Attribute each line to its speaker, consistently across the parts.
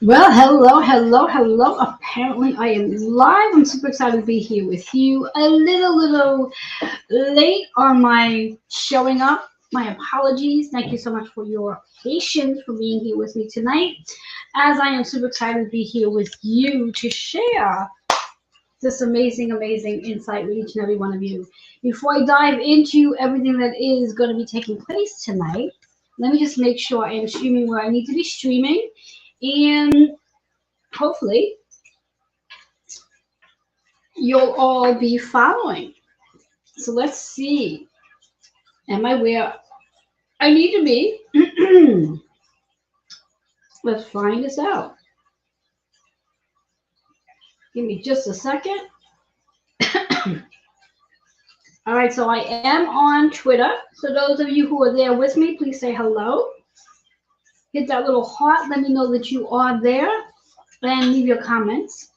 Speaker 1: Well, hello, hello, hello. Apparently, I am live. I'm super excited to be here with you. A little late on my showing up. My apologies. Thank you so much for your patience for being here with me tonight, as I am super excited to be here with you to share this amazing insight with each and every one of you. Before I dive into everything that is going to be taking place tonight, let me just make sure I am streaming where I need to be streaming. And hopefully you'll all be following. So let's see. Am I where I need to be? Let's find this out. Give me just a second. All right, so I am on Twitter. So those of you who are there with me, please say hello. Hit that little heart. Let me know that you are there and leave your comments.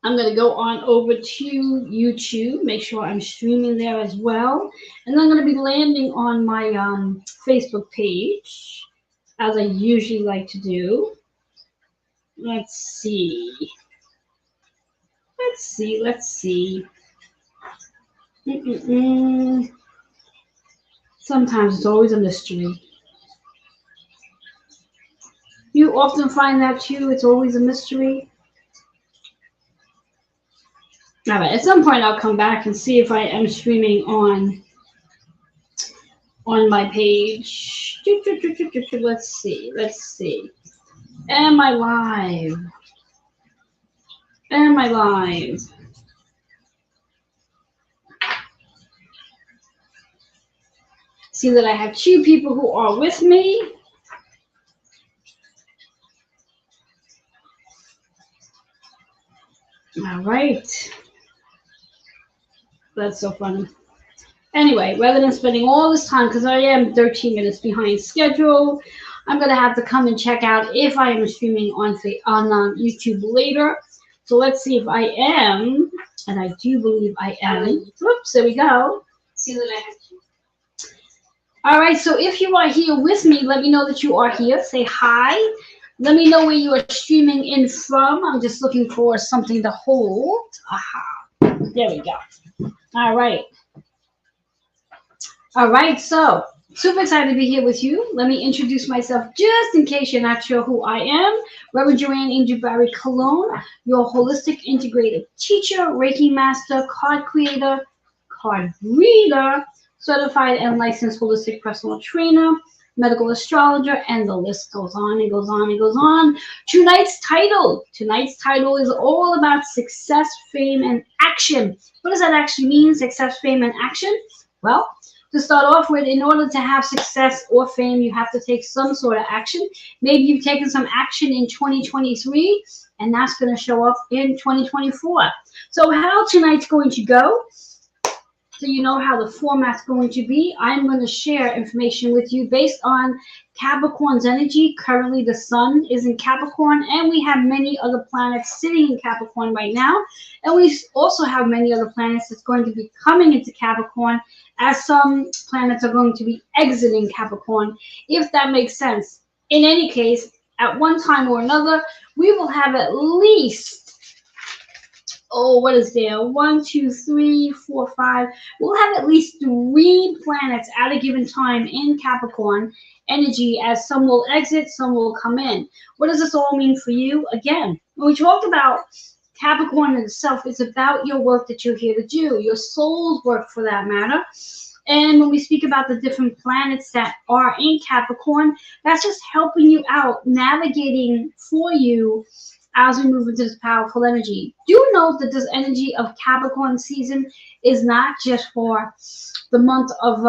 Speaker 1: I'm going to go on over to YouTube, make sure I'm streaming there as well. And I'm going to be landing on my Facebook page, as I usually like to do. Let's see. Sometimes it's always a mystery. You often find that too, it's always a mystery. All right, at some point I'll come back and see if I am streaming on my page. Let's see. Am I live? See that I have two people who are with me. All right. That's so funny. Anyway, rather than spending all this time, because I am 13 minutes behind schedule, I'm going to have to come and check out if I am streaming on YouTube later. So let's see if I am, and I do believe I am. Whoops, there we go. See that I have to. All right, so if you are here with me, let me know that you are here. Say hi. Let me know where you are streaming in from. I'm just looking for something to hold. Aha. There we go. All right. All right, so super excited to be here with you. Let me introduce myself just in case you're not sure who I am. Reverend Joanne Angel Barry Colon, your holistic integrative teacher, Reiki master, card creator, card reader, certified and licensed holistic personal trainer, medical astrologer, and the list goes on and goes on and goes on. Tonight's title is all about success, fame, and action. What does that actually mean, success, fame, and action? Well, to start off with, in order to have success or fame, you have to take some sort of action. Maybe you've taken some action in 2023, and that's going to show up in 2024. So how tonight's going to go, so you know how the format's going to be, I'm going to share information with you based on Capricorn's energy. Currently, the sun is in Capricorn, and we have many other planets sitting in Capricorn right now. And we also have many other planets that's going to be coming into Capricorn, as some planets are going to be exiting Capricorn, if that makes sense. In any case, at one time or another, we will have at least, what is there? 1, 2, 3, 4, 5. We'll have at least 3 planets at a given time in Capricorn energy, as some will exit, some will come in. What does this all mean for you? Again, when we talked about Capricorn itself, it's about your work that you're here to do, your soul's work for that matter. And when we speak about the different planets that are in Capricorn, that's just helping you out, navigating for you as we move into this powerful energy. Do note that this energy of Capricorn season is not just for the month of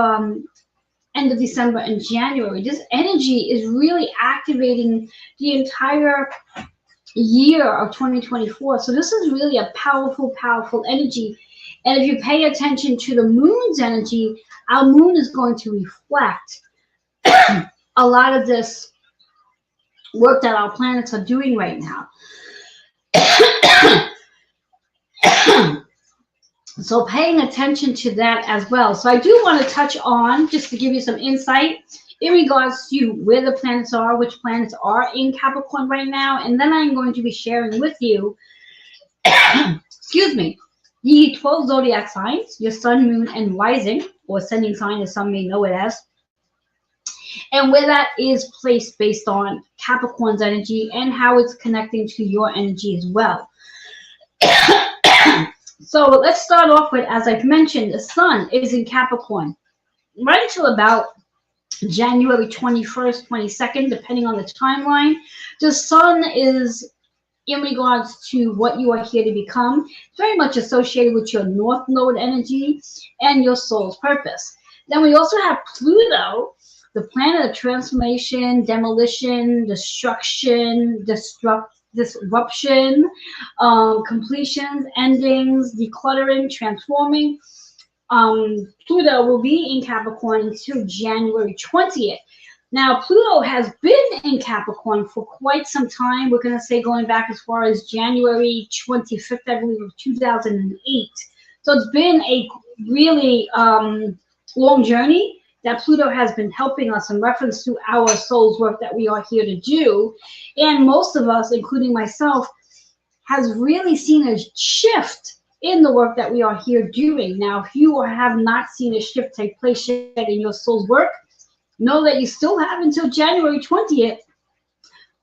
Speaker 1: end of December and January. This energy is really activating the entire year of 2024. So this is really a powerful energy. And if you pay attention to the moon's energy, our moon is going to reflect a lot of this work that our planets are doing right now. So paying attention to that as well. So I do want to touch on, just to give you some insight in regards to where the planets are, which planets are in Capricorn right now, and then I'm going to be sharing with you, excuse me, the 12 zodiac signs, your sun, moon, and rising, or ascending sign as some may know it as, and where that is placed based on Capricorn's energy and how it's connecting to your energy as well. So let's start off with, as I've mentioned, the sun is in Capricorn right until about January 21st, 22nd, depending on the timeline. The sun is, in regards to what you are here to become, very much associated with your North Node energy and your soul's purpose. Then we also have Pluto, the planet of transformation, demolition, destruction, disruption, completions, endings, decluttering, transforming. Pluto will be in Capricorn until January 20th. Now, Pluto has been in Capricorn for quite some time. We're going to say going back as far as January 25th, I believe, of 2008. So it's been a really long journey that Pluto has been helping us in reference to our soul's work that we are here to do. And most of us, including myself, has really seen a shift in the work that we are here doing. Now, if you have not seen a shift take place yet in your soul's work, know that you still have until January 20th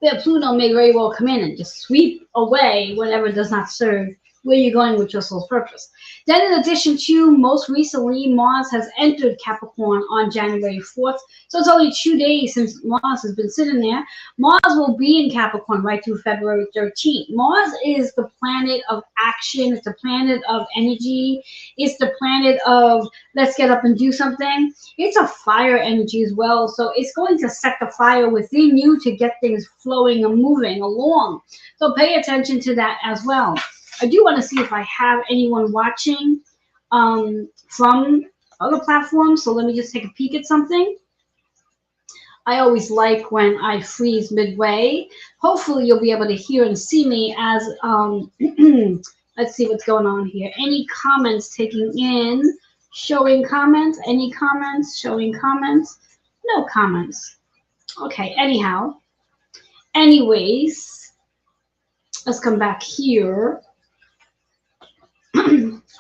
Speaker 1: that Pluto may very well come in and just sweep away whatever does not serve where you're going with your soul's purpose. Then in addition to, most recently, Mars has entered Capricorn on January 4th. So it's only 2 days since Mars has been sitting there. Mars will be in Capricorn right through February 13th. Mars is the planet of action. It's the planet of energy. It's the planet of let's get up and do something. It's a fire energy as well. So it's going to set the fire within you to get things flowing and moving along. So pay attention to that as well. I do want to see if I have anyone watching from other platforms. So let me just take a peek at something. I always like when I freeze midway. Hopefully you'll be able to hear and see me as, let's see what's going on here. Any comments taking in, showing comments, any comments, showing comments, no comments. Okay, anyhow, anyways, let's come back here.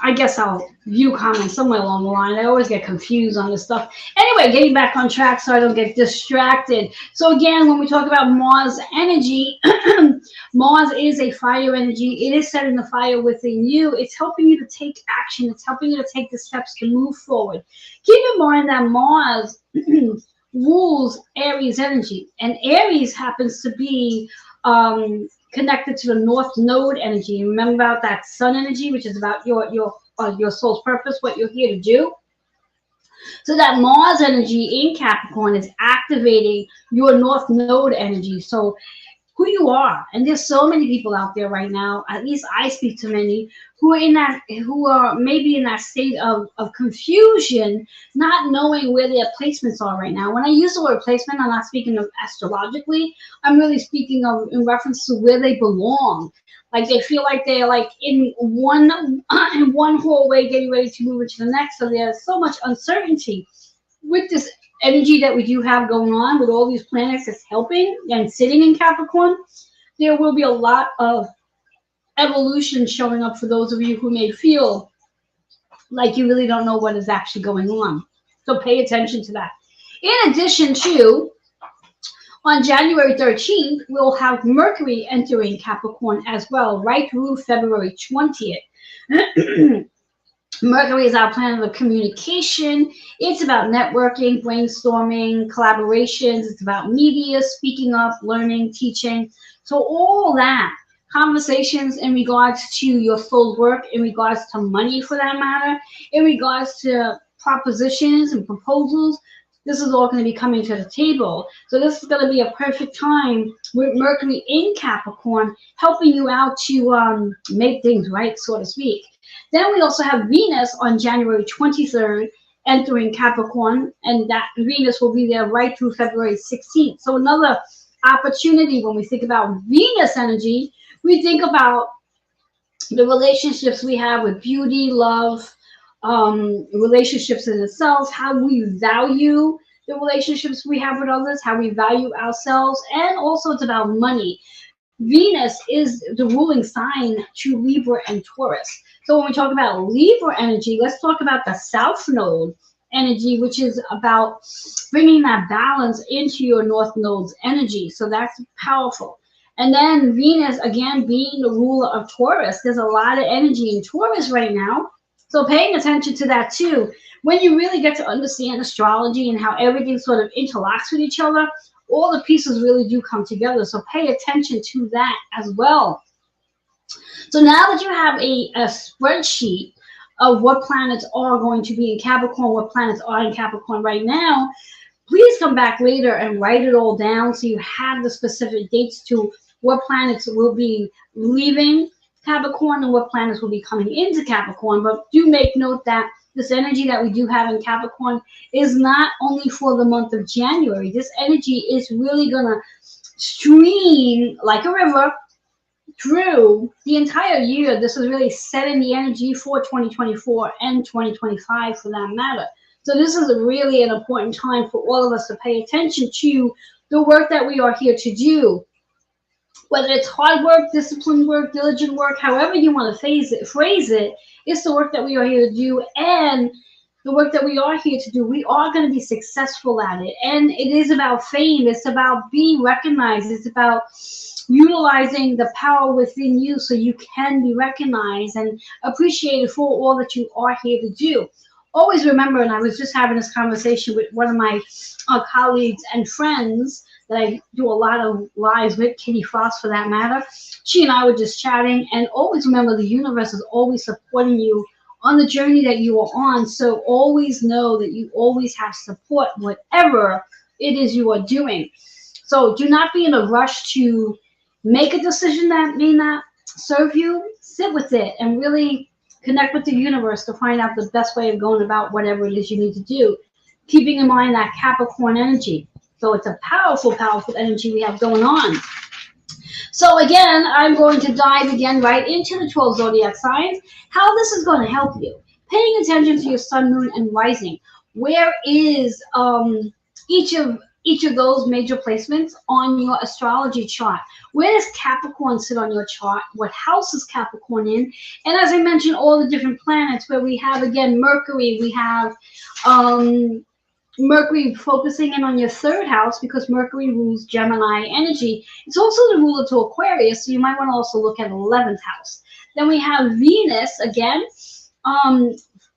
Speaker 1: I guess I'll view comments somewhere along the line. I always get confused on this stuff. Anyway, getting back on track so I don't get distracted. So again, when we talk about Mars energy, Mars is a fire energy. It is setting the fire within you. It's helping you to take action. It's helping you to take the steps to move forward. Keep in mind that Mars rules Aries energy. And Aries happens to be connected to the North Node energy. Remember about that sun energy, which is about your soul's purpose, what you're here to do. So that Mars energy in Capricorn is activating your North Node energy. So who you are, and there's so many people out there right now, at least I speak to many, who are maybe in that state of confusion, not knowing where their placements are right now. When I use the word placement, I'm not speaking of astrologically. I'm really speaking of in reference to where they belong. Like they feel like they're like in one hallway getting ready to move into the next. So there's so much uncertainty with this energy that we do have going on with all these planets that's helping and sitting in Capricorn. There will be a lot of evolution showing up for those of you who may feel like you really don't know what is actually going on. So pay attention to that. In addition to, on January 13th, we'll have Mercury entering Capricorn as well, right through February 20th. Mercury is our planet of communication. It's about networking, brainstorming, collaborations. It's about media, speaking up, learning, teaching. So all that, conversations in regards to your soul's work, in regards to money for that matter, in regards to propositions and proposals, this is all going to be coming to the table. So this is going to be a perfect time with Mercury in Capricorn, helping you out to make things right, so to speak. Then we also have Venus on January 23rd entering Capricorn, and that Venus will be there right through February 16th. So another opportunity when we think about Venus energy, we think about the relationships we have with beauty, love, relationships in itself, how we value the relationships we have with others, how we value ourselves, and also it's about money. Venus is the ruling sign to Libra and Taurus. So when we talk about Libra energy, let's talk about the South Node energy, which is about bringing that balance into your North Node's energy. So that's powerful. And then Venus, again, being the ruler of Taurus, there's a lot of energy in Taurus right now. So paying attention to that too. When you really get to understand astrology and how everything sort of interlocks with each other, all the pieces really do come together. So pay attention to that as well. So now that you have a spreadsheet of what planets are going to be in Capricorn, what planets are in Capricorn right now, please come back later and write it all down so you have the specific dates to what planets will be leaving Capricorn and what planets will be coming into Capricorn. But do make note that this energy that we do have in Capricorn is not only for the month of January. This energy is really going to stream like a river through the entire year. This is really setting the energy for 2024 and 2025 for that matter. So this is really an important time for all of us to pay attention to the work that we are here to do. Whether it's hard work, disciplined work, diligent work, however you want to phrase it, it's the work that we are here to do. And the work that we are here to do, we are going to be successful at it. And it is about fame. It's about being recognized. It's about utilizing the power within you so you can be recognized and appreciated for all that you are here to do. Always remember, and I was just having this conversation with one of my colleagues and friends that I do a lot of lives with, Kitty Frost for that matter. She and I were just chatting, and always remember the universe is always supporting you on the journey that you are on. So always know that you always have support, whatever it is you are doing. So do not be in a rush to make a decision that may not serve you. Sit with it and really connect with the universe to find out the best way of going about whatever it is you need to do, keeping in mind that Capricorn energy. So it's a powerful, powerful energy we have going on. So again, I'm going to dive again right into the 12 zodiac signs, how this is going to help you. Paying attention to your sun, moon, and rising. Where is each of those major placements on your astrology chart? Where does Capricorn sit on your chart? What house is Capricorn in? And as I mentioned, all the different planets where we have, again, Mercury. We have Mercury focusing in on your third house because Mercury rules Gemini energy. It's also the ruler to Aquarius, so you might want to also look at 11th house. Then we have Venus, again,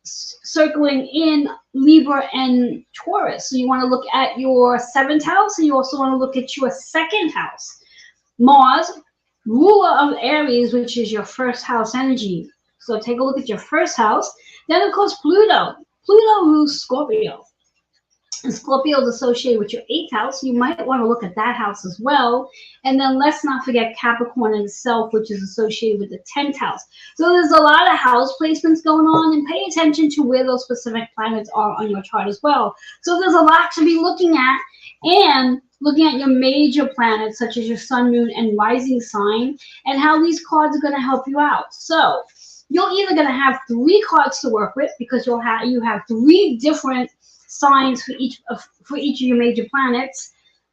Speaker 1: circling in Libra and Taurus. So you want to look at your 7th house, and you also want to look at your 2nd house. Mars, ruler of Aries, which is your 1st house energy. So take a look at your 1st house. Then, of course, Pluto. Pluto rules Scorpio. And Scorpio is associated with your 8th house. You might want to look at that house as well. And then let's not forget Capricorn in itself, which is associated with the 10th house. So there's a lot of house placements going on, and pay attention to where those specific planets are on your chart as well. So there's a lot to be looking at, and looking at your major planets, such as your sun, moon, and rising sign, and how these cards are going to help you out. So you're either going to have 3 cards to work with because you have 3 different signs for each of your major planets,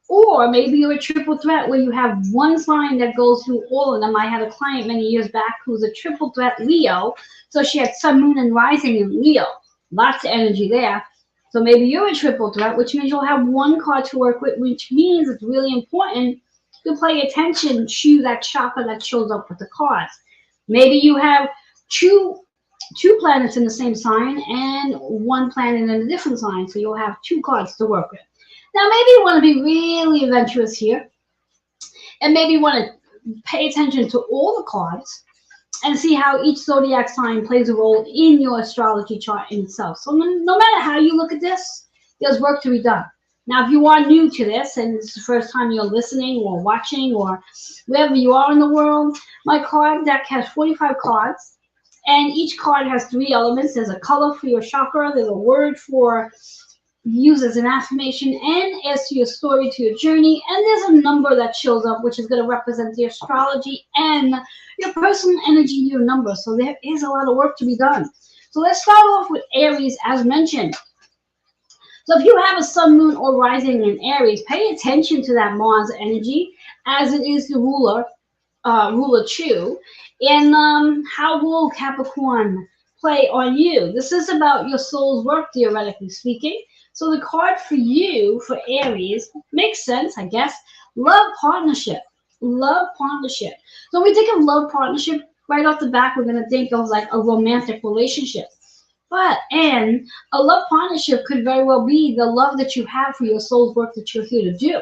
Speaker 1: or maybe you're a triple threat where you have one sign that goes through all of them. I had a client many years back who's a triple threat Leo, so she had sun, moon, and rising in Leo. Lots of energy there. So maybe you're a triple threat, which means you'll have 1 card to work with, which means it's really important to pay attention to that chakra that shows up with the cards. Maybe you have two planets in the same sign and 1 planet in a different sign, so you'll have 2 cards to work with. Now, maybe you want to be really adventurous here, and maybe you want to pay attention to all the cards and see how each zodiac sign plays a role in your astrology chart in itself. So no matter how you look at this, there's work to be done. Now, if you are new to this and it's the first time you're listening or watching or wherever you are in the world, my card deck has 45 cards, and each card has 3 elements. There's a color for your chakra, there's a word for use as an affirmation, and as to your story, to your journey, and there's a number that shows up, which is going to represent the astrology and your personal energy, your number. So there is a lot of work to be done. So let's start off with Aries, as mentioned. So if you have a sun, moon, or rising in Aries, pay attention to that Mars energy, as it is the ruler too. And how will Capricorn play on you? This is about your soul's work, theoretically speaking. So the card for you, for Aries, makes sense, I guess. Love partnership. Love partnership. So when we think of love partnership, right off the bat, we're going to think of like a romantic relationship. And a love partnership could very well be the love that you have for your soul's work that you're here to do.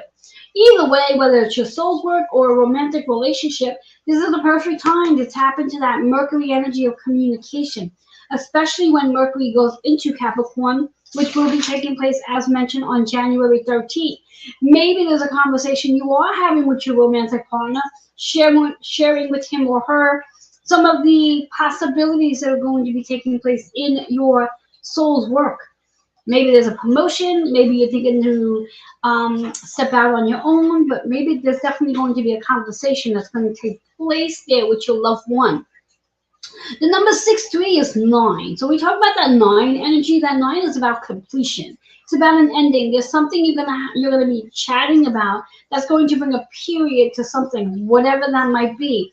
Speaker 1: Either way, whether it's your soul's work or a romantic relationship, this is the perfect time to tap into that Mercury energy of communication, especially when Mercury goes into Capricorn, which will be taking place, as mentioned, on January 13th. Maybe there's a conversation you are having with your romantic partner, sharing with him or her some of the possibilities that are going to be taking place in your soul's work. Maybe there's a promotion, maybe you're thinking to step out on your own, but maybe there's definitely going to be a conversation that's going to take place there with your loved one. The number 6-3 is 9. So we talk about that 9 energy. That 9 is about completion. It's about an ending. There's something you're gonna be chatting about that's going to bring a period to something, whatever that might be.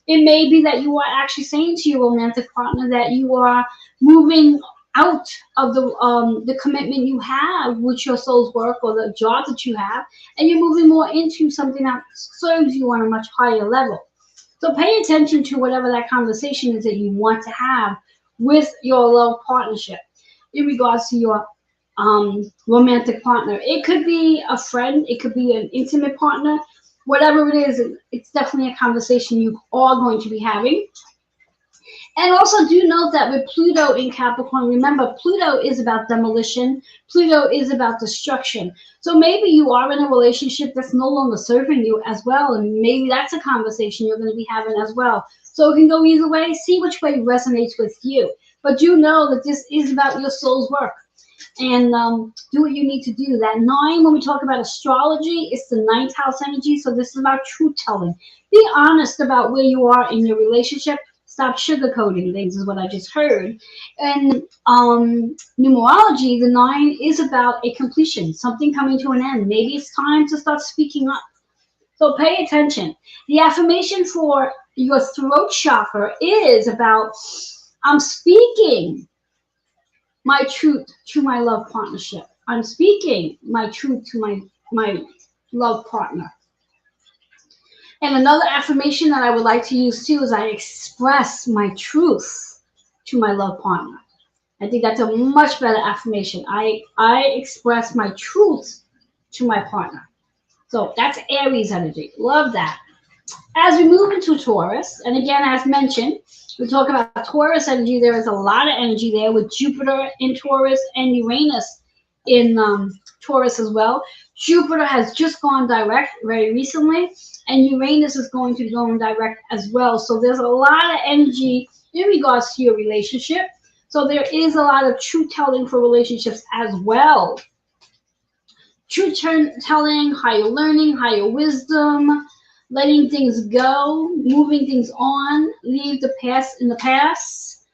Speaker 1: It may be that you are actually saying to your romantic partner that you are moving out of the commitment you have with your soul's work or the job that you have, and you're moving more into something that serves you on a much higher level. So pay attention to whatever that conversation is that you want to have with your love partnership in regards to your romantic partner. It could be a friend, it could be an intimate partner, whatever it is, it's definitely a conversation you are going to be having. And also do note that with Pluto in Capricorn, remember, Pluto is about demolition. Pluto is about destruction. So maybe you are in a relationship that's no longer serving you as well, and maybe that's a conversation you're going to be having as well. So it can go either way. See which way resonates with you. But you know that this is about your soul's work. And do what you need to do. That 9, when we talk about astrology, it's the 9th house energy. So this is about truth telling. Be honest about where you are in your relationship. Stop sugarcoating things is what I just heard. And numerology, the 9 is about a completion, something coming to an end. Maybe it's time to start speaking up. So pay attention. The affirmation for your throat chakra is about, I'm speaking my truth to my love partnership. I'm speaking my truth to my love partner. And another affirmation that I would like to use too is I express my truth to my love partner. I think that's a much better affirmation. I express my truth to my partner. So that's Aries energy. Love that. As we move into Taurus, and again, as mentioned, we talk about Taurus energy. There is a lot of energy there with Jupiter in Taurus and Uranus in Taurus as well. Jupiter has just gone direct very recently, and Uranus is going to go in direct as well. So there's a lot of energy in regards to your relationship. So there is a lot of truth telling for relationships as well. Truth telling, higher learning, higher wisdom, letting things go, moving things on, leave the past in the past,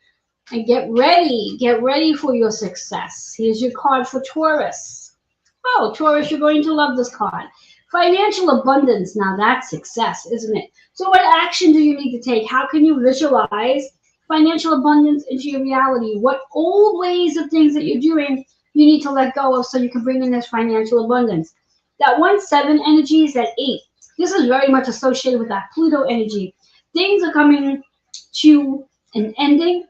Speaker 1: and get ready for your success. Here's your card for Taurus. Oh, Taurus, you're going to love this card. Financial abundance, now that's success, isn't it? So what action do you need to take? How can you visualize financial abundance into your reality? What old ways of things that you're doing you need to let go of so you can bring in this financial abundance? That 1-7 energy is that 8. This is very much associated with that Pluto energy. Things are coming to an ending.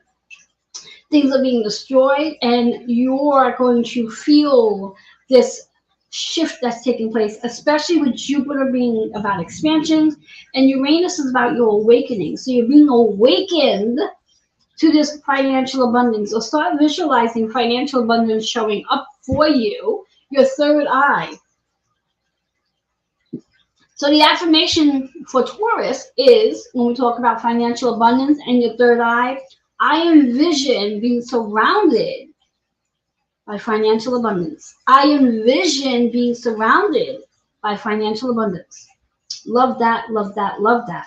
Speaker 1: Things are being destroyed, and you're going to feel this shift that's taking place, especially with Jupiter being about expansions and Uranus is about your awakening. So you're being awakened to this financial abundance. So start visualizing financial abundance showing up for you, your third eye. So the affirmation for Taurus is, when we talk about financial abundance and your third eye, I envision being surrounded by financial abundance. I envision being surrounded by financial abundance. Love that, love that, love that.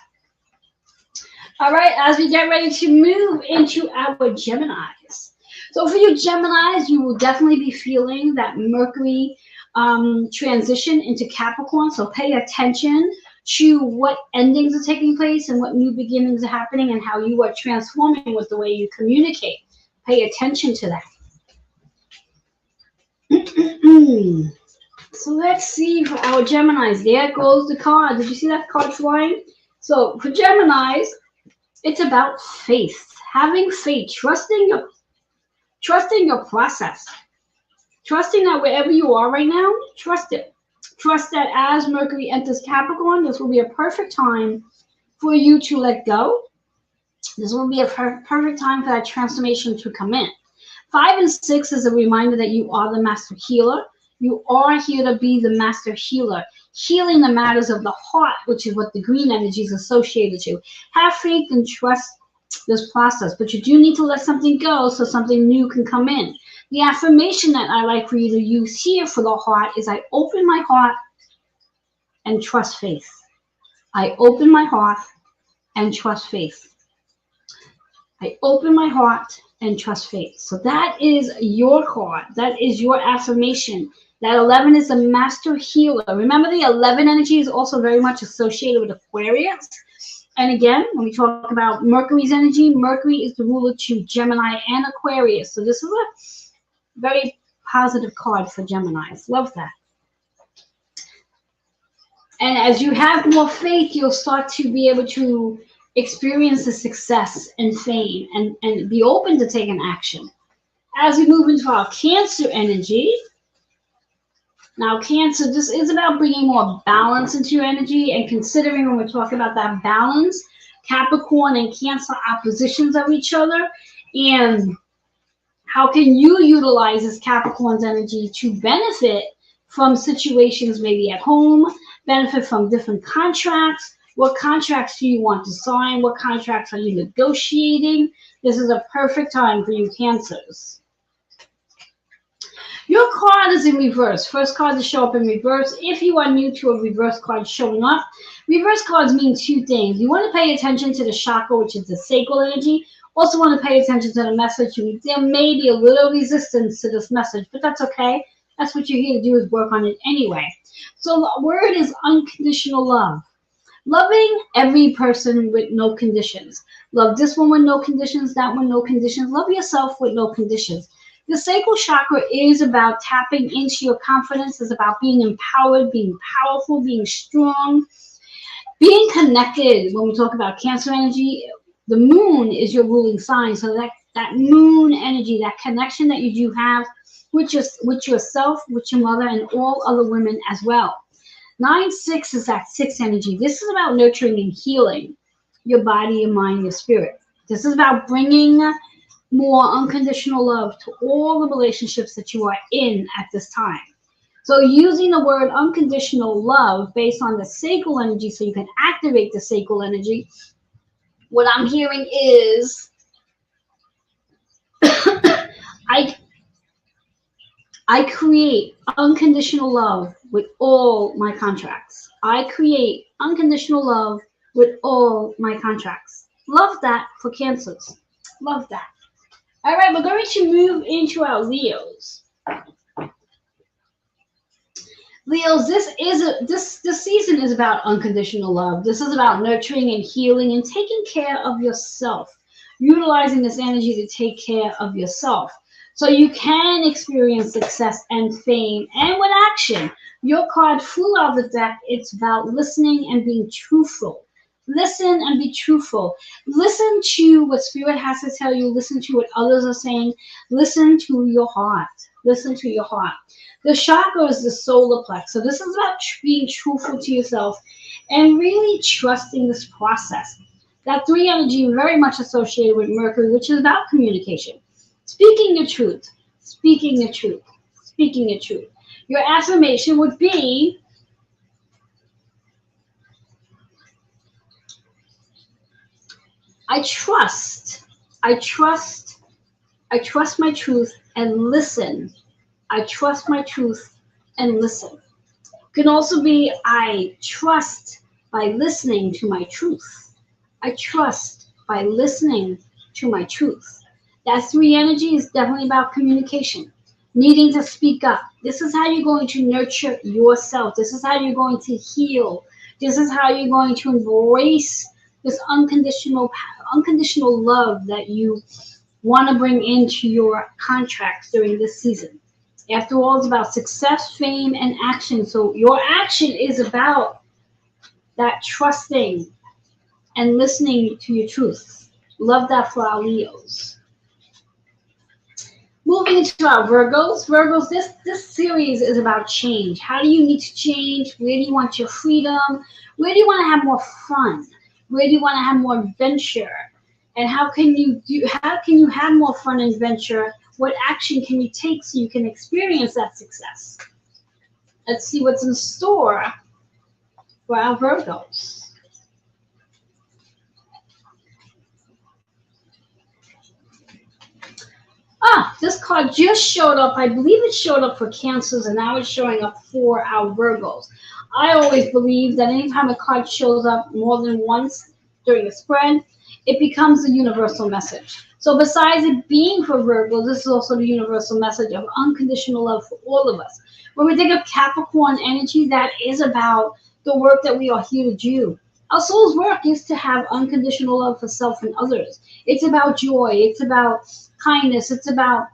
Speaker 1: All right, as we get ready to move into our Geminis. So for you Geminis, you will definitely be feeling that Mercury transition into Capricorn. So pay attention to what endings are taking place and what new beginnings are happening and how you are transforming with the way you communicate. Pay attention to that. So let's see for our Geminis. There goes the card. Did you see that card flying? So for Geminis, it's about faith. Having faith, trusting your process. Trusting that wherever you are right now, trust it. Trust that as Mercury enters Capricorn, this will be a perfect time for you to let go. This will be a perfect time for that transformation to come in. 5 and 6 is a reminder that you are the master healer. You are here to be the master healer, healing the matters of the heart, which is what the green energy is associated to. Have faith and trust this process, but you do need to let something go so something new can come in. The affirmation that I like for you to use here for the heart is I open my heart and trust faith. I open my heart and trust faith. I open my heart and trust faith. So that is your card. That is your affirmation. That 11 is the master healer. Remember, the 11 energy is also very much associated with Aquarius. And again, when we talk about Mercury's energy, Mercury is the ruler to Gemini and Aquarius. So this is a very positive card for Geminis. Love that. And as you have more faith, you'll start to be able to experience the success and fame and be open to taking action. As we move into our Cancer energy, now Cancer, this is about bringing more balance into your energy and considering when we're talking about that balance, Capricorn and Cancer oppositions of each other, and how can you utilize this Capricorn's energy to benefit from situations maybe at home, benefit from different contracts. What contracts do you want to sign? What contracts are you negotiating? This is a perfect time for you Cancers. Your card is in reverse. First card to show up in reverse. If you are new to a reverse card showing up, reverse cards mean two things. You want to pay attention to the chakra, which is the sacral energy. Also want to pay attention to the message. There may be a little resistance to this message, but that's okay. That's what you're here to do, is work on it anyway. So the word is unconditional love. Loving every person with no conditions. Love this one with no conditions, that one no conditions. Love yourself with no conditions. The sacral chakra is about tapping into your confidence. It's about being empowered, being powerful, being strong, being connected. When we talk about Cancer energy, the moon is your ruling sign. So that moon energy, that connection that you do have with yourself, with your mother, and all other women as well. 9-6 is that 6 energy. This is about nurturing and healing your body, your mind, your spirit. This is about bringing more unconditional love to all the relationships that you are in at this time. So using the word unconditional love based on the sacral energy so you can activate the sacral energy, what I'm hearing is I create unconditional love with all my contracts. I create unconditional love with all my contracts. Love that for Cancers. Love that. All right, we're going to move into our Leos. Leos, this season is about unconditional love. This is about nurturing and healing and taking care of yourself. Utilizing this energy to take care of yourself, so you can experience success and fame and with action. Your card flew out of the deck. It's about listening and being truthful. Listen and be truthful. Listen to what Spirit has to tell you. Listen to what others are saying. Listen to your heart. Listen to your heart. The chakra is the solar plex. So this is about being truthful to yourself and really trusting this process. That 3 energy very much associated with Mercury, which is about communication. Speaking your truth. Speaking your truth. Speaking your truth. Your affirmation would be, I trust my truth and listen. I trust my truth and listen. It can also be, I trust by listening to my truth. I trust by listening to my truth. That 3 energy is definitely about communication, needing to speak up. This is how you're going to nurture yourself. This is how you're going to heal. This is how you're going to embrace this unconditional love that you want to bring into your contracts during this season. After all, it's about success, fame, and action. So your action is about that trusting and listening to your truth. Love that for our Leos. Moving into our Virgos. Virgos, this series is about change. How do you need to change? Where do you want your freedom? Where do you want to have more fun? Where do you want to have more adventure? And how can you have more fun and adventure? What action can you take so you can experience that success? Let's see what's in store for our Virgos. This card just showed up. I believe it showed up for Cancers, and now it's showing up for our Virgos. I always believe that anytime a card shows up more than once during a spread, it becomes a universal message. So besides it being for Virgos, this is also the universal message of unconditional love for all of us. When we think of Capricorn energy, that is about the work that we are here to do. Our soul's work is to have unconditional love for self and others. It's about joy. It's about kindness. It's about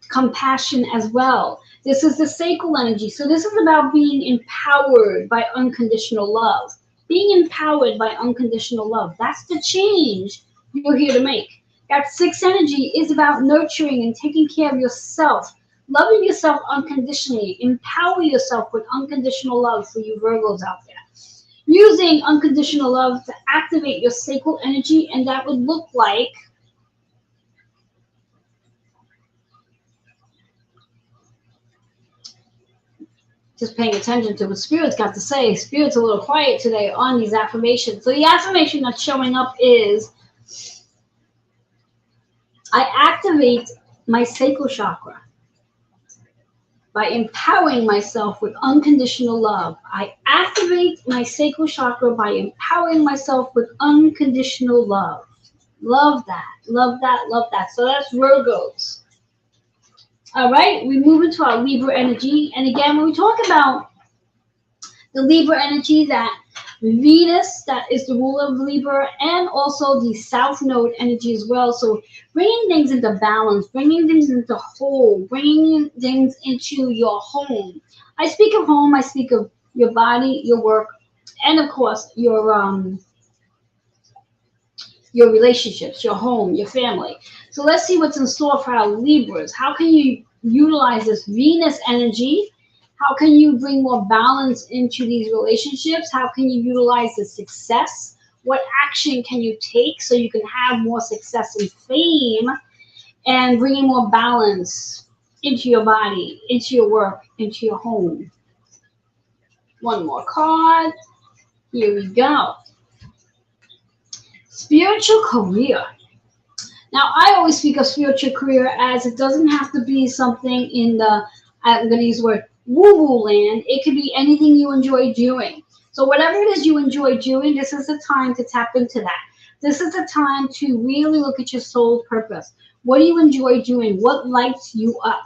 Speaker 1: compassion as well. This is the sacral energy. So this is about being empowered by unconditional love. Being empowered by unconditional love. That's the change you're here to make. That 6 energy is about nurturing and taking care of yourself. Loving yourself unconditionally. Empower yourself with unconditional love for you Virgos out there. Using unconditional love to activate your sacral energy, and that would look like just paying attention to what Spirit's got to say. Spirit's a little quiet today on these affirmations. So the affirmation that's showing up is, I activate my sacral chakra by empowering myself with unconditional love. I activate my sacral chakra by empowering myself with unconditional love. Love that, love that, love that. So that's Virgos. All right, we move into our Libra energy. And again, when we talk about the Libra energy, that Venus, that is the ruler of Libra, and also the South Node energy as well. So bringing things into balance, bringing things into whole, bringing things into your home. I speak of home, I speak of your body, your work, and of course your relationships, your home, your family. So let's see what's in store for our Libras. How can you utilize this Venus energy? How can you bring more balance into these relationships? How can you utilize the success? What action can you take so you can have more success and fame, and bringing more balance into your body, into your work, into your home? One more card. Here we go. Spiritual career. Now, I always speak of spiritual career as it doesn't have to be something in the, I'm going to use the word woo-woo land. It could be anything you enjoy doing. So whatever it is you enjoy doing, this is the time to tap into that. This is the time to really look at your soul purpose. What do you enjoy doing? What lights you up?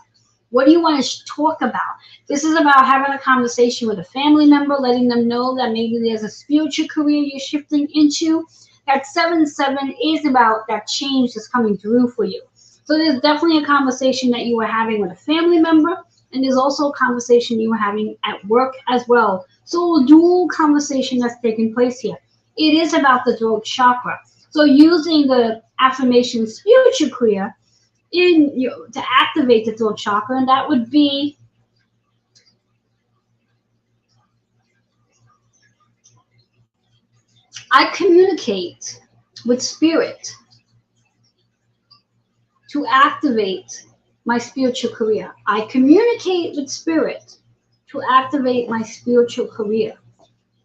Speaker 1: What do you want to talk about? This is about having a conversation with a family member, letting them know that maybe there's a spiritual career you're shifting into. That 7-7 is about that change that's coming through for you. So there's definitely a conversation that you were having with a family member, and there's also a conversation you were having at work as well. So a dual conversation that's taking place here. It is about the throat chakra. So using the affirmation spiritual career to activate the throat chakra, and that would be I communicate with spirit to activate my spiritual career. I communicate with spirit to activate my spiritual career.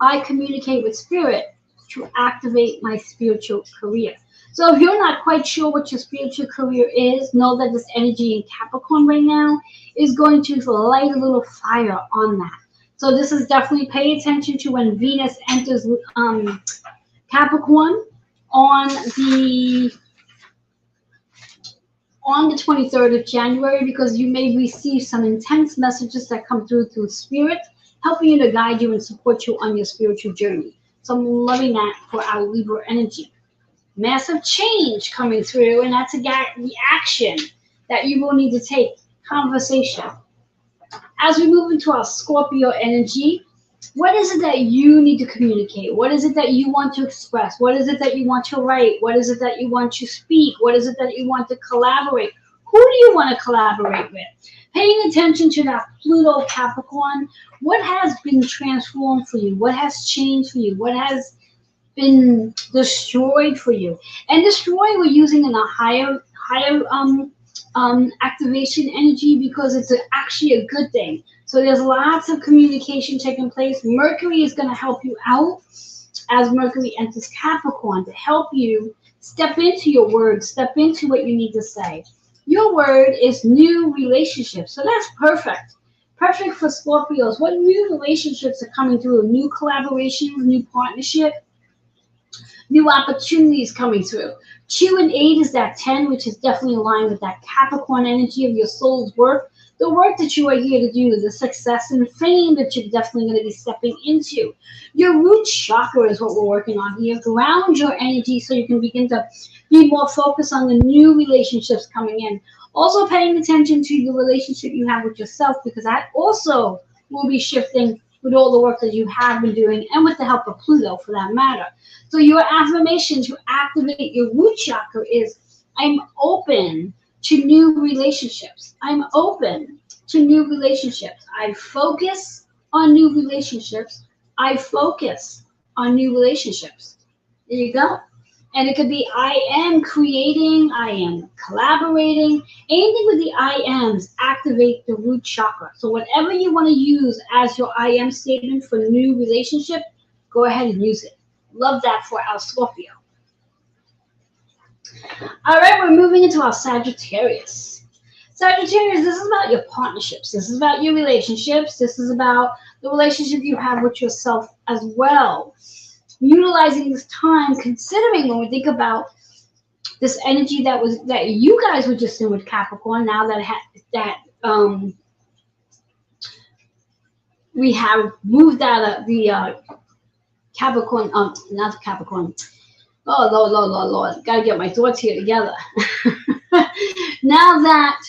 Speaker 1: I communicate with spirit to activate my spiritual career. So if you're not quite sure what your spiritual career is, know that this energy in Capricorn right now is going to light a little fire on that. So this is definitely, pay attention to when Venus enters Capricorn on the on the 23rd of January, because you may receive some intense messages that come through spirit, helping you to guide you and support you on your spiritual journey. So I'm loving that for our Libra energy. Massive change coming through, and that's a reaction that you will need to take. Conversation. As we move into our Scorpio energy, what is it that you need to communicate? What is it that you want to express? What is it that you want to write? What is it that you want to speak? What is it that you want to collaborate? Who do you want to collaborate with? Paying attention to that Pluto Capricorn, what has been transformed for you? What has changed for you? What has been destroyed for you? And destroy we're using in a higher activation energy, because it's actually a good thing. So there's lots of communication taking place. Mercury is going to help you out as Mercury enters Capricorn to help you step into your words, step into what you need to say. Your word is new relationships. So that's perfect. Perfect for Scorpios. What new relationships are coming through? New collaborations, new partnership, new opportunities coming through. 2 and 8 is that 10, which is definitely aligned with that Capricorn energy of your soul's work. The work that you are here to do, the success and fame that you're definitely going to be stepping into. Your root chakra is what we're working on here. Ground your energy so you can begin to be more focused on the new relationships coming in. Also paying attention to the relationship you have with yourself, because that also will be shifting with all the work that you have been doing, and with the help of Pluto for that matter. So your affirmation to activate your root chakra is, I'm open to new relationships. I'm open to new relationships. I focus on new relationships. I focus on new relationships. There you go. And it could be I am creating, I am collaborating. Anything with the I ams activate the root chakra. So whatever you want to use as your I am statement for new relationship, go ahead and use it. Love that for our Scorpio. All right, we're moving into our Sagittarius. Sagittarius, this is about your partnerships. This is about your relationships. This is about the relationship you have with yourself as well. Utilizing this time, considering when we think about this energy that you guys were just in with Capricorn, now that we have moved out of the Capricorn, not Capricorn. Oh, Lord, gotta get my thoughts here together. Now that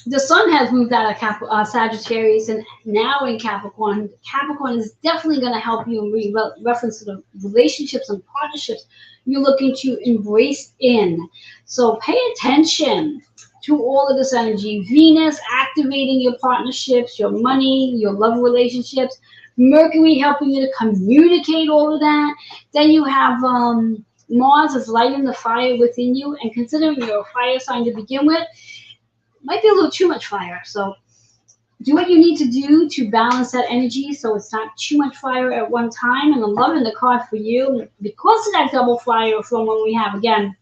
Speaker 1: the sun has moved out of Sagittarius and now in Capricorn, Capricorn is definitely going to help you in reference to the relationships and partnerships you're looking to embrace in. So pay attention to all of this energy. Venus activating your partnerships, your money, your love relationships. Mercury helping you to communicate all of that. Then you have Mars is lighting the fire within you. And considering you're a fire sign to begin with, might be a little too much fire. So do what you need to do to balance that energy so it's not too much fire at one time. And I'm loving the card for you because of that double fire from when we have, again,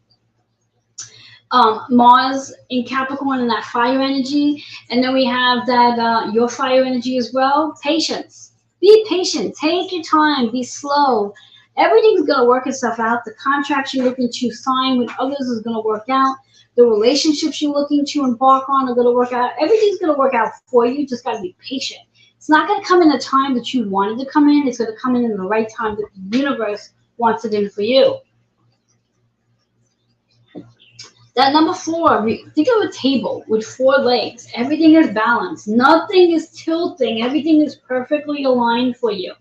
Speaker 1: Mars in Capricorn and that fire energy. And then we have that your fire energy as well. Patience. Be patient. Take your time. Be slow. Everything's going to work itself out. The contracts you're looking to sign with others is going to work out. The relationships you're looking to embark on are going to work out. Everything's going to work out for you. You just got to be patient. It's not going to come in the time that you wanted to come in. It's going to come in the right time that the universe wants it in for you. That number 4, think of a table with 4 legs. Everything is balanced. Nothing is tilting. Everything is perfectly aligned for you.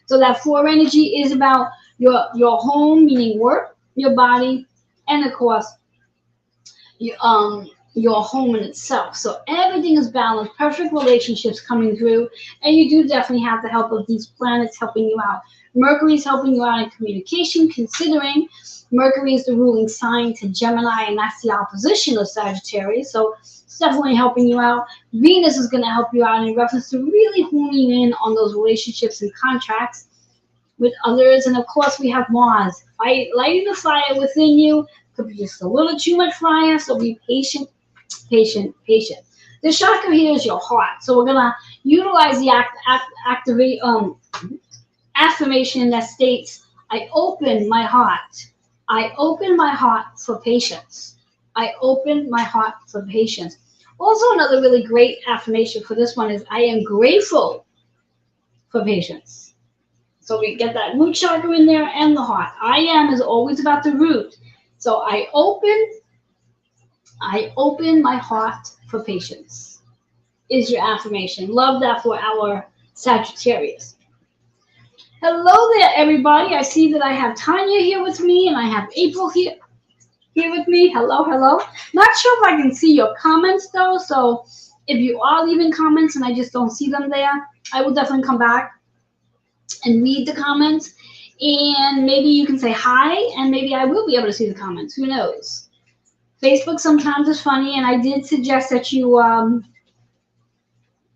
Speaker 1: So that 4 energy is about your home, meaning work, your body, and of course, your home in itself. So everything is balanced, perfect relationships coming through, and you do definitely have the help of these planets helping you out. Mercury is helping you out in communication, considering Mercury is the ruling sign to Gemini, and that's the opposition of Sagittarius. So it's definitely helping you out. Venus is going to help you out in reference to really honing in on those relationships and contracts with others. And of course, we have Mars lighting the fire within you. Could be just a little too much fire, so be patient, patient, patient. The chakra here is your heart. So we're going to utilize the affirmation that states, I open my heart. I open my heart for patience. I open my heart for patience. Also, another really great affirmation for this one is I am grateful for patience. So we get that root chakra in there and the heart. I am is always about the root. So I open my heart for patience is your affirmation. Love that for our Sagittarius. Hello there, everybody. I see that I have Tanya here with me and I have April here with me. Hello, hello. Not sure if I can see your comments though, so if you are leaving comments and I just don't see them there, I will definitely come back and read the comments. And maybe you can say hi, and maybe I will be able to see the comments. Who knows? Facebook sometimes is funny, and I did suggest that you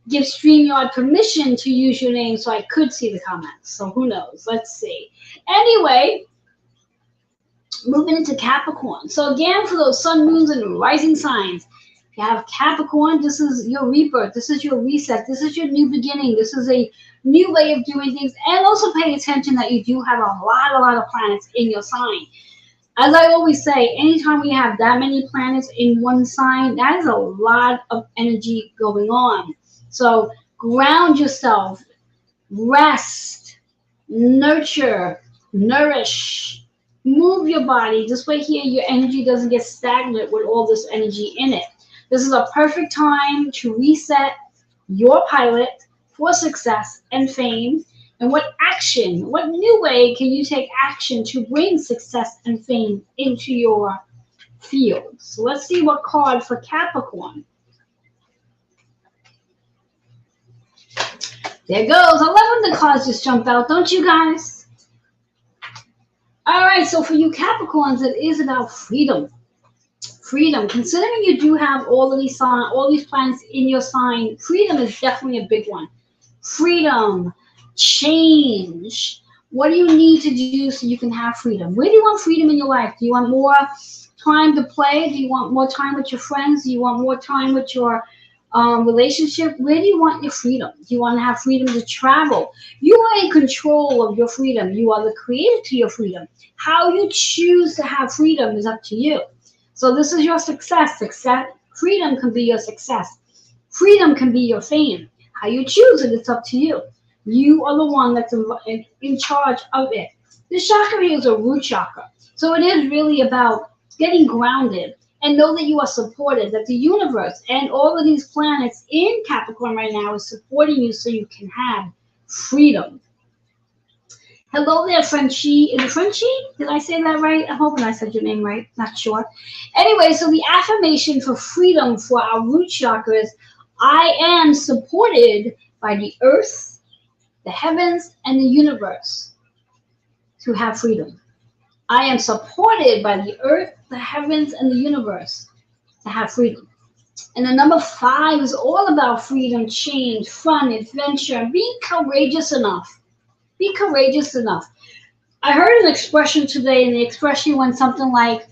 Speaker 1: give StreamYard permission to use your name so I could see the comments. So who knows? Let's see. Anyway, moving into Capricorn. So again, for those sun, moons, and rising signs, if you have Capricorn, this is your rebirth. This is your reset. This is your new beginning. This is a new way of doing things. And also pay attention that you do have a lot of planets in your sign. As I always say, anytime we have that many planets in one sign, that is a lot of energy going on. So ground yourself, rest, nurture, nourish, move your body. This way here, your energy doesn't get stagnant with all this energy in it. This is a perfect time to reset your pilot for success and fame. And what new way can you take action to bring success and fame into your field? So let's see what card for Capricorn. There goes. I love when the cards just jump out, don't you guys? All right, so for you Capricorns, it is about freedom. Freedom. Considering you do have all these planets in your sign, freedom is definitely a big one. Freedom, change. What do you need to do so you can have freedom? Where do you want freedom in your life? Do you want more time to play? Do you want more time with your friends? Do you want more time with your relationship? Where do you want your freedom? Do you want to have freedom to travel? You are in control of your freedom. You are the creator to your freedom. How you choose to have freedom is up to you. So this is your success. Freedom can be your success. Freedom can be your fame. How you choose it, it's up to you. You are the one that's in charge of it. This chakra is a root chakra. So it is really about getting grounded and know that you are supported, that the universe and all of these planets in Capricorn right now is supporting you so you can have freedom. Hello there, Frenchie. Is it Frenchie? Did I say that right? I'm hoping I said your name right. Not sure. Anyway, so the affirmation for freedom for our root chakra is, I am supported by the earth, the heavens, and the universe to have freedom. I am supported by the earth, the heavens, and the universe to have freedom. And the number 5 is all about freedom, change, fun, adventure, being courageous enough. Be courageous enough. I heard an expression today, and the expression went something like,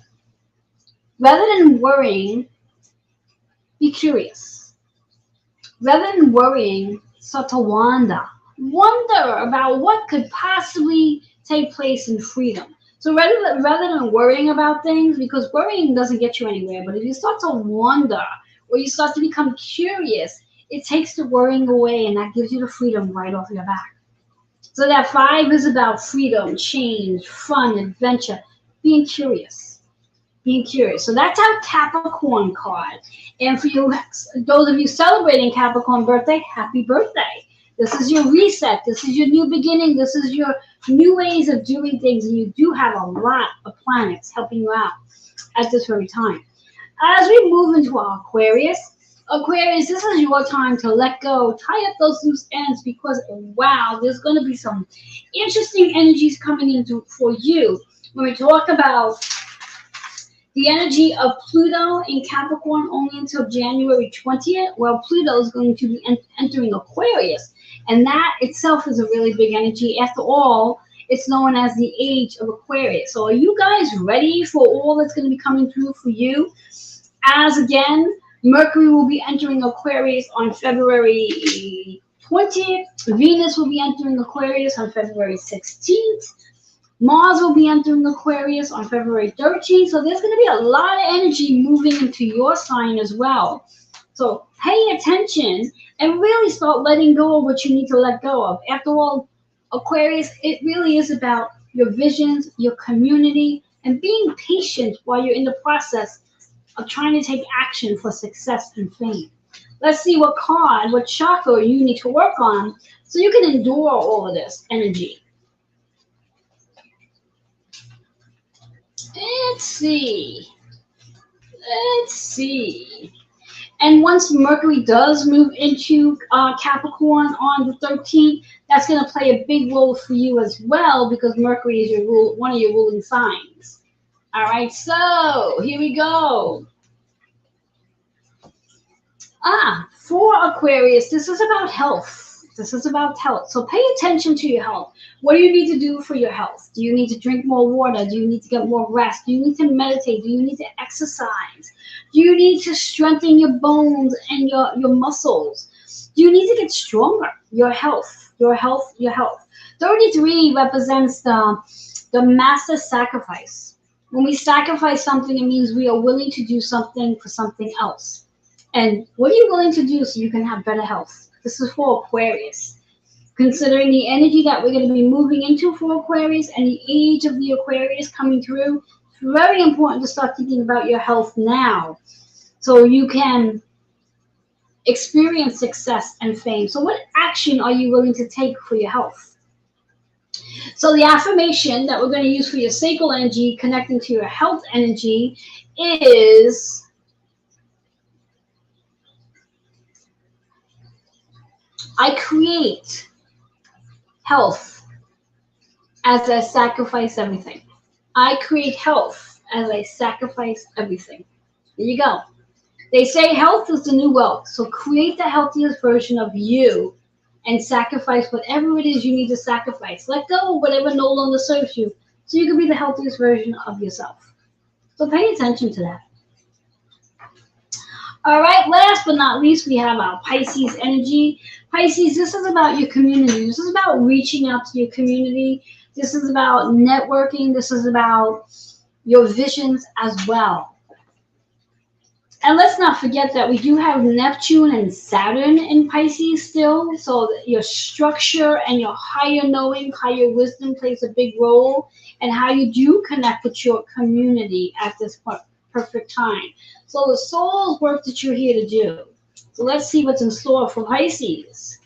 Speaker 1: rather than worrying, be curious. Rather than worrying, start to wonder. Wonder about what could possibly take place in freedom. So rather than worrying about things, because worrying doesn't get you anywhere, but if you start to wonder or you start to become curious, it takes the worrying away, and that gives you the freedom right off your back. So that 5 is about freedom, change, fun, adventure, being curious. Being curious. So that's our Capricorn card. And for you, those of you celebrating Capricorn birthday, happy birthday. This is your reset. This is your new beginning. This is your new ways of doing things. And you do have a lot of planets helping you out at this very time. As we move into our Aquarius, this is your time to let go, tie up those loose ends, because wow, there's going to be some interesting energies coming into for you when we talk about the energy of Pluto in Capricorn only until January 20th. Well, Pluto is going to be entering Aquarius, and that itself is a really big energy. After all, it's known as the age of Aquarius. So are you guys ready for all that's going to be coming through for you? As again, Mercury will be entering Aquarius on February 20th. Venus will be entering Aquarius on February 16th. Mars will be entering Aquarius on February 13th, so there's going to be a lot of energy moving into your sign as well. So pay attention and really start letting go of what you need to let go of. After all, Aquarius, it really is about your visions, your community, and being patient while you're in the process of trying to take action for success and fame. Let's see what card, what chakra you need to work on so you can endure all of this energy. Let's see. Let's see. And once Mercury does move into Capricorn on the 13th, that's going to play a big role for you as well because Mercury is your one of your ruling signs. All right, so here we go. For Aquarius, this is about health. This is about health. So pay attention to your health. What do you need to do for your health? Do you need to drink more water? Do you need to get more rest? Do you need to meditate? Do you need to exercise? Do you need to strengthen your bones and your muscles? Do you need to get stronger? Your health, your health, your health. 33 represents the master sacrifice. When we sacrifice something, it means we are willing to do something for something else. And what are you willing to do so you can have better health? This is for Aquarius. Considering the energy that we're going to be moving into for Aquarius and the age of the Aquarius coming through, it's very important to start thinking about your health now so you can experience success and fame. So what action are you willing to take for your health? So the affirmation that we're going to use for your sacral energy connecting to your health energy is, I create health as I sacrifice everything. I create health as I sacrifice everything. There you go. They say health is the new wealth. So create the healthiest version of you and sacrifice whatever it is you need to sacrifice. Let go of whatever no longer serves you so you can be the healthiest version of yourself. So pay attention to that. All right, last but not least, we have our Pisces energy. Pisces, this is about your community. This is about reaching out to your community. This is about networking. This is about your visions as well. And let's not forget that we do have Neptune and Saturn in Pisces still. So your structure and your higher knowing, higher wisdom plays a big role in how you do connect with your community at this perfect time. So the soul's work that you're here to do. So let's see what's in store for Pisces.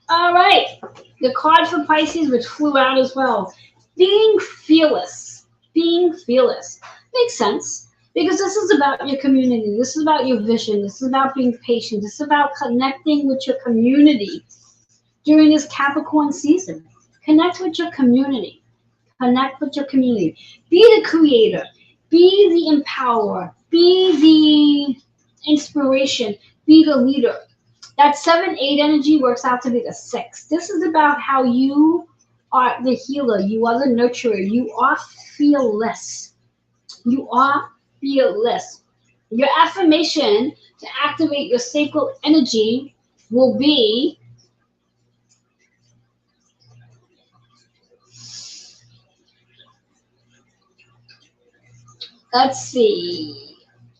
Speaker 1: All right, the card for Pisces, which flew out as well. Being fearless. Being fearless. Makes sense. Because this is about your community. This is about your vision. This is about being patient. This is about connecting with your community during this Capricorn season. Connect with your community. Connect with your community. Be the creator. Be the empowerer. Be the inspiration. Be the leader. That 7-8 energy works out to be the 6. This is about how you are the healer. You are the nurturer. You are fearless. You are fearless. Your affirmation to activate your sacral energy will be, let's see,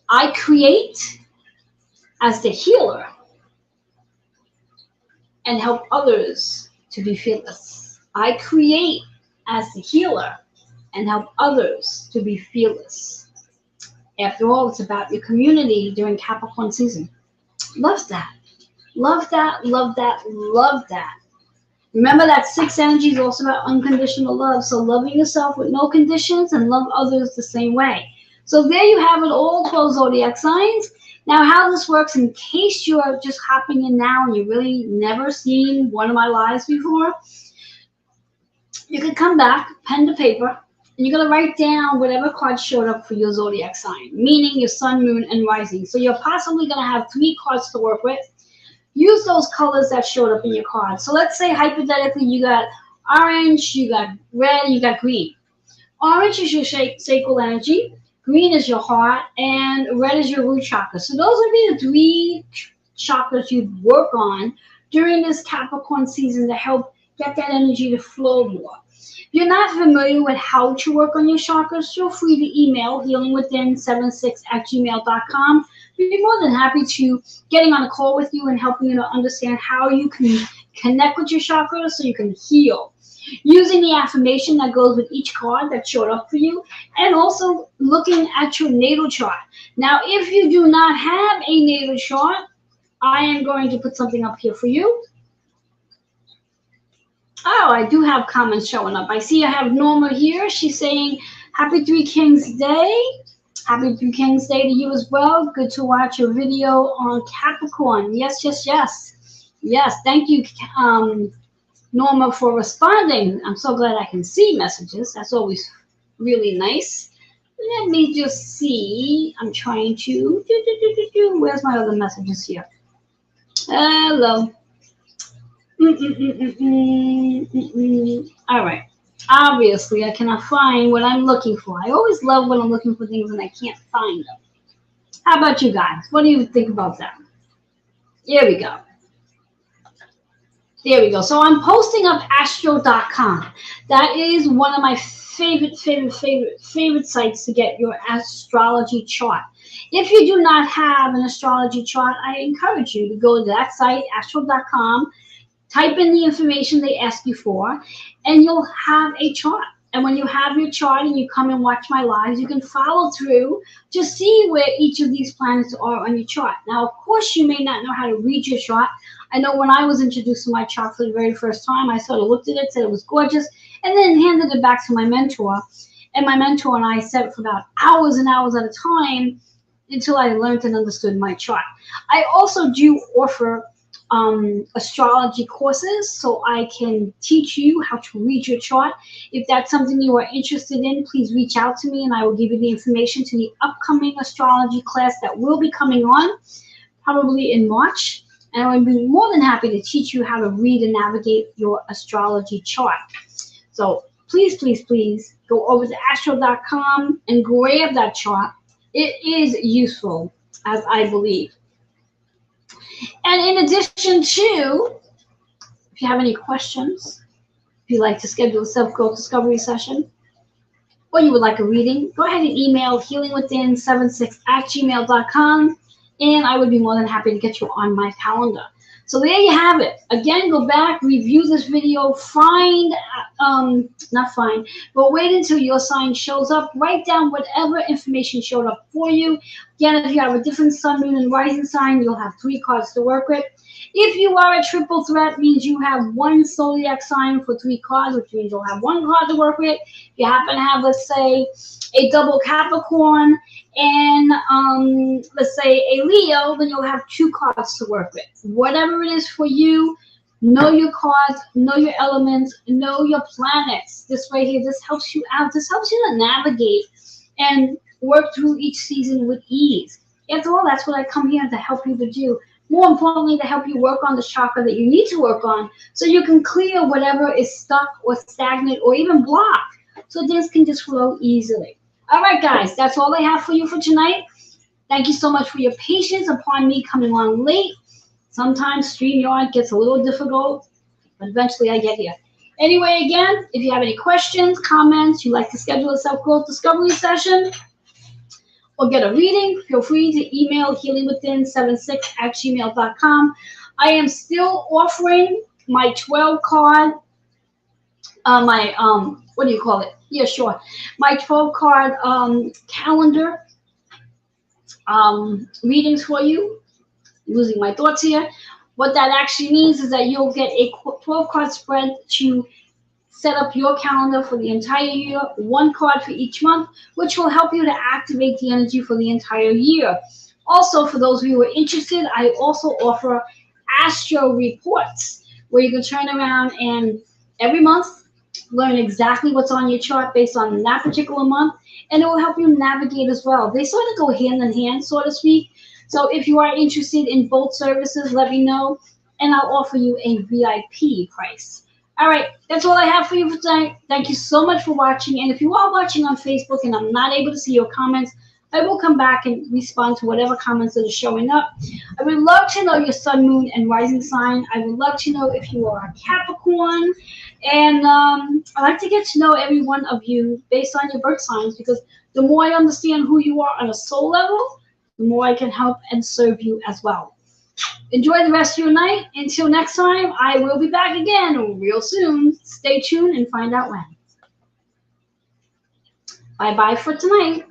Speaker 1: I create as the healer and help others to be fearless. I create as the healer and help others to be fearless. After all, it's about your community during Capricorn season. Love that. Love that, love that, love that. Remember that 6 energy is also about unconditional love. So loving yourself with no conditions and love others the same way. So there you have it, all 12 zodiac signs. Now how this works, in case you're just hopping in now and you really never seen one of my lives before, you can come back, pen to paper, and you're going to write down whatever card showed up for your zodiac sign, meaning your sun, moon, and rising. So you're possibly going to have 3 cards to work with. Use those colors that showed up in your card. So let's say hypothetically you got orange, you got red, you got green. Orange is your sacral energy, green is your heart, and red is your root chakra. So those would be the 3 chakras you'd work on during this Capricorn season to help get that energy to flow more. If you're not familiar with how to work on your chakras, feel free to email healingwithin76@gmail.com. We'd be more than happy to getting on a call with you and helping you to understand how you can connect with your chakras so you can heal. Using the affirmation that goes with each card that showed up for you, and also looking at your natal chart. Now, if you do not have a natal chart, I am going to put something up here for you. Oh, I do have comments showing up. I see I have Norma here. She's saying, Happy Three Kings Day. Happy Three Kings Day to you as well. Good to watch your video on Capricorn. Yes, yes, yes. Yes, thank you, Norma, for responding. I'm so glad I can see messages. That's always really nice. Let me just see. I'm trying to. Where's my other messages here? Hello. All right. Obviously, I cannot find what I'm looking for. I always love when I'm looking for things and I can't find them. How about you guys? What do you think about that? Here we go. There we go. So I'm posting up astro.com. That is one of my favorite sites to get your astrology chart. If you do not have an astrology chart, I encourage you to go to that site, astro.com, type in the information they ask you for, and you'll have a chart. And when you have your chart and you come and watch my lives, you can follow through to see where each of these planets are on your chart. Now, of course, you may not know how to read your chart. I know when I was introducing my chart for the very first time, I sort of looked at it, said it was gorgeous, and then handed it back to my mentor. And my mentor and I sat for about hours and hours at a time until I learned and understood my chart. I also do offer astrology courses, so I can teach you how to read your chart. If that's something you are interested in, please reach out to me and I will give you the information to the upcoming astrology class that will be coming on probably in March. And I would be more than happy to teach you how to read and navigate your astrology chart. So please, please, please go over to astro.com and grab that chart. It is useful, as I believe. And in addition to, if you have any questions, if you'd like to schedule a self-growth discovery session, or you would like a reading, go ahead and email healingwithin76@gmail.com, and I would be more than happy to get you on my calendar. So there you have it. Again, go back, review this video, but wait until your sign shows up. Write down whatever information showed up for you. Again, if you have a different sun, moon, and rising sign, you'll have 3 cards to work with. If you are a triple threat, means you have 1 zodiac sign for 3 cards, which means you'll have 1 card to work with. If you happen to have, let's say, a double Capricorn and let's say a Leo, then you'll have 2 cards to work with. Whatever it is for you, know your cards, know your elements, know your planets. This right here, this helps you out. This helps you to navigate and work through each season with ease. After all, that's what I come here to help you to do. More importantly, to help you work on the chakra that you need to work on so you can clear whatever is stuck or stagnant or even blocked so things can just flow easily. All right, guys, that's all I have for you for tonight. Thank you so much for your patience upon me coming on late. Sometimes StreamYard gets a little difficult, but eventually I get here. Anyway, again, if you have any questions, comments, you'd like to schedule a self-growth discovery session, or get a reading, feel free to email healingwithin76@gmail.com. I am still offering my 12-card, what do you call it? Yeah, sure. My 12-card calendar readings for you. Losing my thoughts here. What that actually means is that you'll get a 12-card spread to set up your calendar for the entire year, 1 card for each month, which will help you to activate the energy for the entire year. Also, for those of you who are interested, I also offer Astro Reports, where you can turn around and every month learn exactly what's on your chart based on that particular month, and it will help you navigate as well. They sort of go hand in hand, so to speak. So if you are interested in both services, let me know, and I'll offer you a VIP price. All right, that's all I have for you for tonight. Thank you so much for watching. And if you are watching on Facebook and I'm not able to see your comments, I will come back and respond to whatever comments that are showing up. I would love to know your sun, moon, and rising sign. I would love to know if you are a Capricorn. And I like to get to know every one of you based on your birth signs, because the more I understand who you are on a soul level, the more I can help and serve you as well. Enjoy the rest of your night. Until next time, I will be back again real soon. Stay tuned and find out when. Bye-bye for tonight.